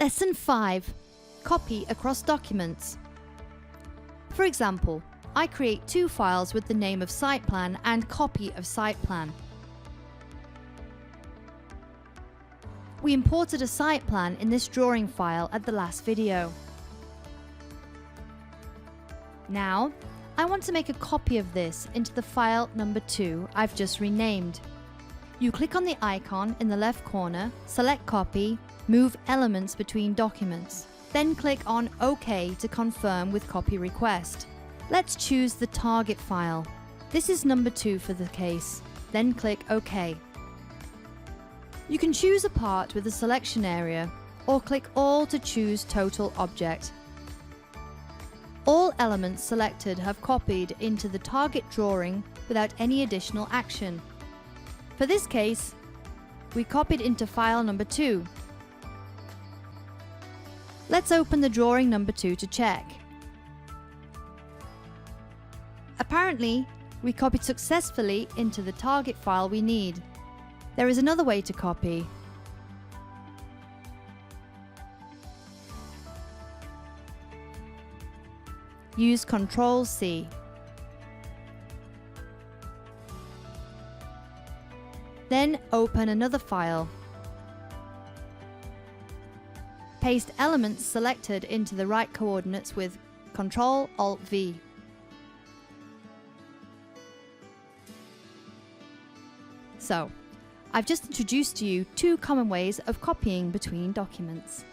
Lesson 5. Copy across documents. For example, I create two files with the name of site plan and copy of site plan. We imported a site plan in this drawing file at the last video. Now, I want to make a copy of this into the file number 2 I've just renamed. You click on the icon in the left corner, select Copy, move elements between documents. Then click on OK to confirm with copy request. Let's choose the target file. This is number 2 for the case. Then click OK. You can choose a part with a selection area or click All to choose Total Object. All elements selected have copied into the target drawing without any additional action. For this case, we copied into file number 2. Let's open the drawing number 2 to check. Apparently, we copied successfully into the target file we need. There is another way to copy. Use Ctrl C. Then open another file. Paste elements selected into the right coordinates with Ctrl Alt V. So, I've just introduced to you two common ways of copying between documents.